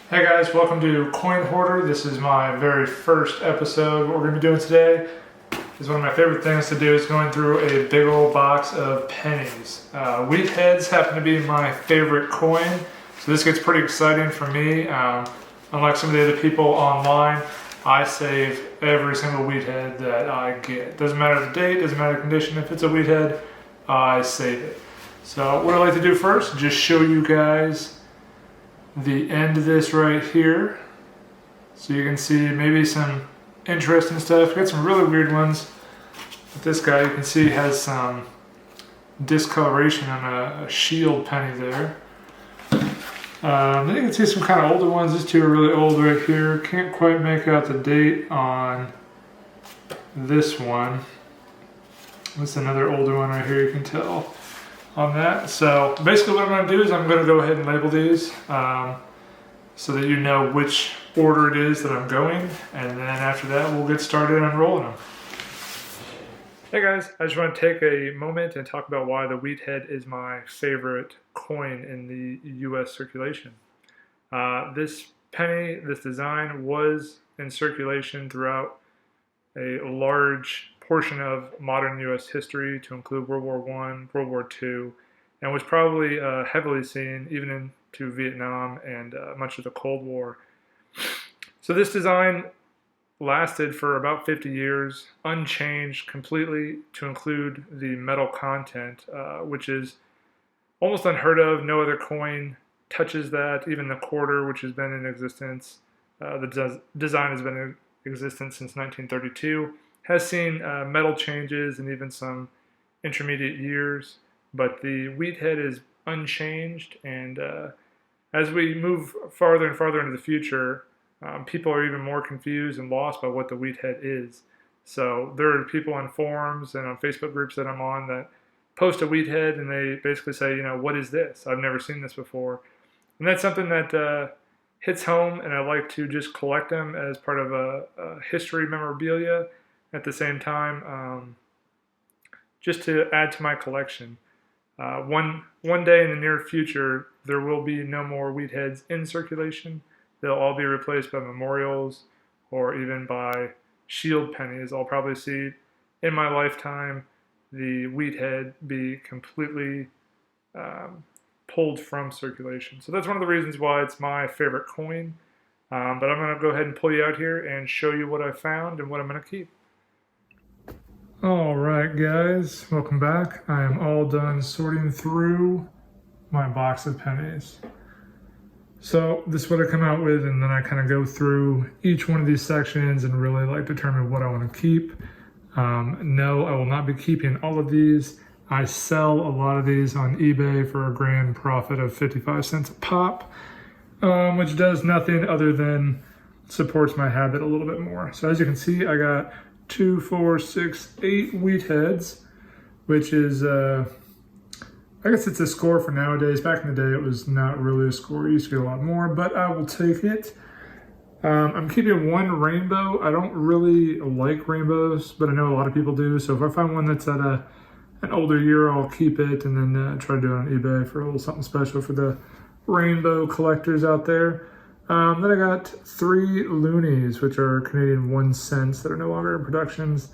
Hey guys, welcome to Coin Hoarder. This is my very first episode. What we're going to be doing today is one of my favorite things to do is going through a big old box of pennies. Wheat heads happen to be my favorite coin, so this gets pretty exciting for me. Unlike some of the other people online, I save every single wheat head that I get. Doesn't matter the date, doesn't matter the condition. If it's a wheat head, I save it. So what I like to do first, just show you guys the end of this right here, so you can see maybe some interesting stuff. Got some really weird ones, but this guy you can see has some discoloration on a shield penny there. Then you can see some kind of older ones. These two are really old right here. Can't quite make out the date on this one. That's another older one right here, you can tell on that. So basically what I'm going to do is I'm going to go ahead and label these so that you know which order it is that I'm going, and then after that we'll get started unrolling them. Hey guys, I just want to take a moment and talk about why the wheat head is my favorite coin in the US circulation. This penny, this design was in circulation throughout a large portion of modern U.S. history, to include World War I, World War II, and was probably heavily seen even into Vietnam and much of the Cold War. So this design lasted for about 50 years, unchanged completely, to include the metal content, which is almost unheard of. No other coin touches that. Even the quarter, which has been in existence, the design has been in existence since 1932. Has seen metal changes and even some intermediate years, but the wheat head is unchanged, and as we move farther and farther into the future, people are even more confused and lost by what the wheat head is. So there are people on forums and on Facebook groups that I'm on that post a wheat head and they basically say, you know, what is this? I've never seen this before. And that's something that hits home, and I like to just collect them as part of a history memorabilia. At the same time, just to add to my collection. One day in the near future, there will be no more wheat heads in circulation. They'll all be replaced by memorials or even by shield pennies. I'll probably see in my lifetime the wheat head be completely pulled from circulation. So that's one of the reasons why it's my favorite coin. But I'm going to go ahead and pull you out here and show you what I found and what I'm going to keep. Alright guys, welcome back. I am all done sorting through my box of pennies. So this is what I come out with, and then I kind of go through each one of these sections and really like determine what I want to keep. No, I will not be keeping all of these. I sell a lot of these on eBay for a grand profit of 55 cents a pop, which does nothing other than supports my habit a little bit more. So as you can see, I got 2, 4, 6, 8 wheat heads, which is, I guess it's a score for nowadays. Back in the day, it was not really a score. You used to get a lot more, but I will take it. I'm keeping one rainbow. I don't really like rainbows, but I know a lot of people do. So if I find one that's at an older year, I'll keep it and then try to do it on eBay for a little something special for the rainbow collectors out there. Then I got 3 loonies, which are Canadian 1 cents that are no longer in productions.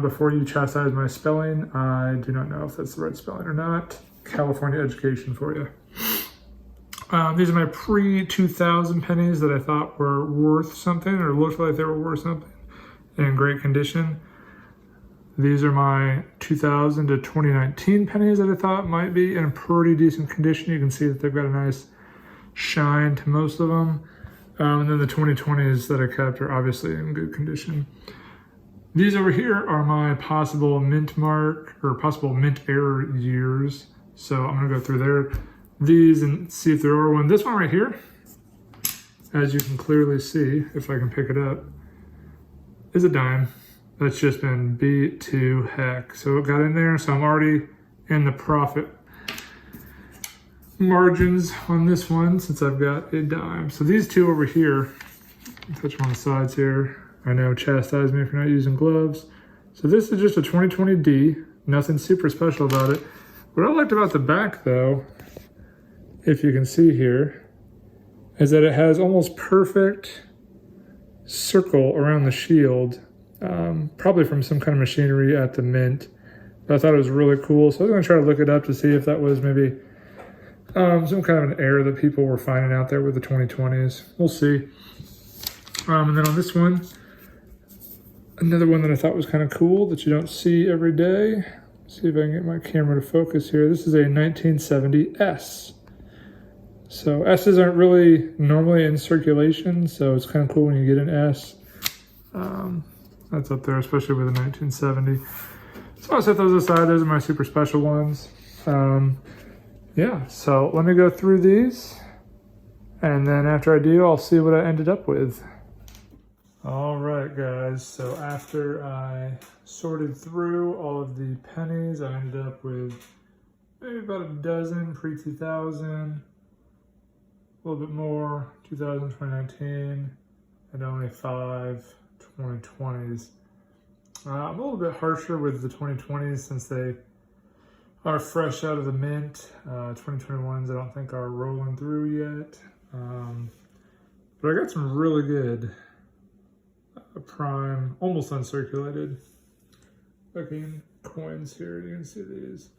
Before you chastise my spelling, I do not know if that's the right spelling or not. California education for you. These are my pre-2000 pennies that I thought were worth something, or looked like they were worth something, in great condition. These are my 2000 to 2019 pennies that I thought might be in pretty decent condition. You can see that they've got a nice shine to most of them. And then the 2020s that I kept are obviously in good condition. These over here are my possible mint mark or possible mint error years. So I'm gonna go through these and see if there are one. This one right here, as you can clearly see, if I can pick it up, is a dime that's just been beat to heck. So it got in there, so I'm already in the profit margins on this one since I've got a dime. So these two over here, touch them on the sides here. I know, chastise me for not using gloves. So this is just a 2020D, nothing super special about it. What I liked about the back though, if you can see here, is that it has almost perfect circle around the shield, probably from some kind of machinery at the mint. But I thought it was really cool, so I was going to try to look it up to see if that was maybe some kind of an error that people were finding out there with the 2020s. We'll see. And then on this one, another one that I thought was kind of cool that you don't see every day. See if I can get my camera to focus here. This is a 1970 S. So S's aren't really normally in circulation, so it's kind of cool when you get an S. That's up there, especially with a 1970. So I'll set those aside. Those are my super special ones. Yeah, so let me go through these, and then after I do, I'll see what I ended up with. All right, guys, so after I sorted through all of the pennies, I ended up with maybe about a dozen pre-2000, a little bit more, 2000, 2019, and only 5 2020s. I'm a little bit harsher with the 2020s since they are fresh out of the mint. 2021s I don't think are rolling through yet. But I got some really good prime, almost uncirculated looking coins here. You can see these.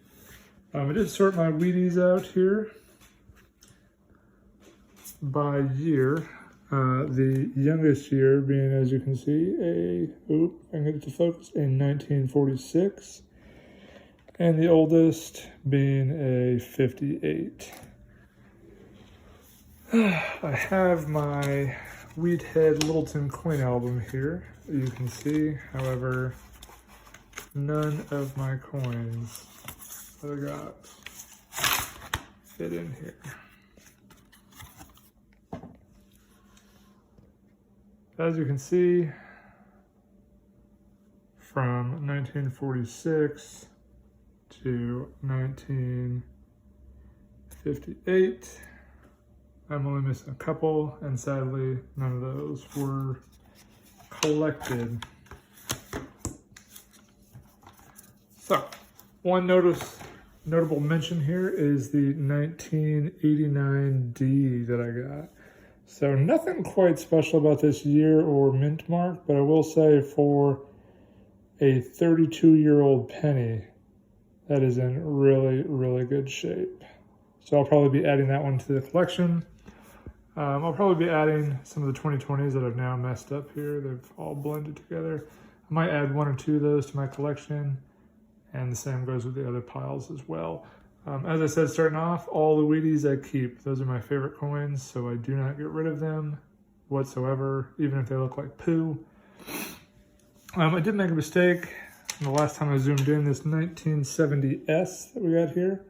I did sort my wheaties out here by year. The youngest year being, as you can see, I can get it to focus, in 1946. And the oldest being a 58. I have my Wheathead Littleton coin album here, you can see. However, none of my coins that I got fit in here. As you can see, from 1946 to 1958, I'm only missing a couple, and sadly, none of those were collected. So, one notable mention here is the 1989D that I got. So nothing quite special about this year or mint mark, but I will say for a 32-year-old penny, that is in really, really good shape. So I'll probably be adding that one to the collection. I'll probably be adding some of the 2020s that I've now messed up here. They've all blended together. I might add 1 or 2 of those to my collection, and the same goes with the other piles as well. As I said, starting off, all the wheaties I keep. Those are my favorite coins, so I do not get rid of them whatsoever, even if they look like poo. I did make a mistake. The last time I zoomed in, this 1970S that we got here,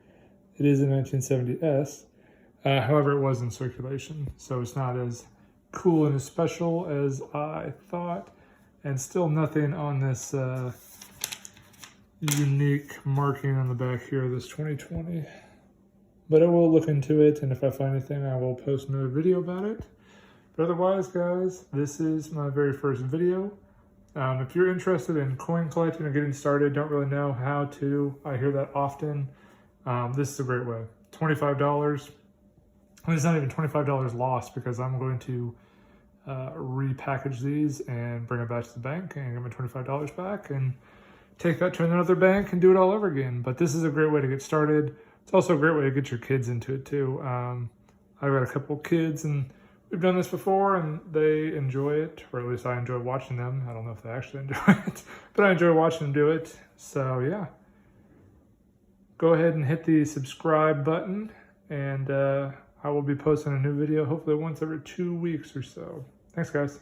it is a 1970S. However, it was in circulation, so it's not as cool and as special as I thought, and still nothing on this unique marking on the back here of this 2020. But I will look into it, and if I find anything, I will post another video about it. But otherwise, guys, this is my very first video. If you're interested in coin collecting or getting started, don't really know how to, I hear that often, this is a great way. $25. And it's not even $25 lost, because I'm going to repackage these and bring it back to the bank and get my $25 back and take that to another bank and do it all over again. But this is a great way to get started. It's also a great way to get your kids into it too. I've got a couple kids, and we've done this before, and they enjoy it, or at least I enjoy watching them. I don't know if they actually enjoy it, but I enjoy watching them do it. So yeah, go ahead and hit the subscribe button, and I will be posting a new video hopefully once every 2 weeks or so. Thanks, guys.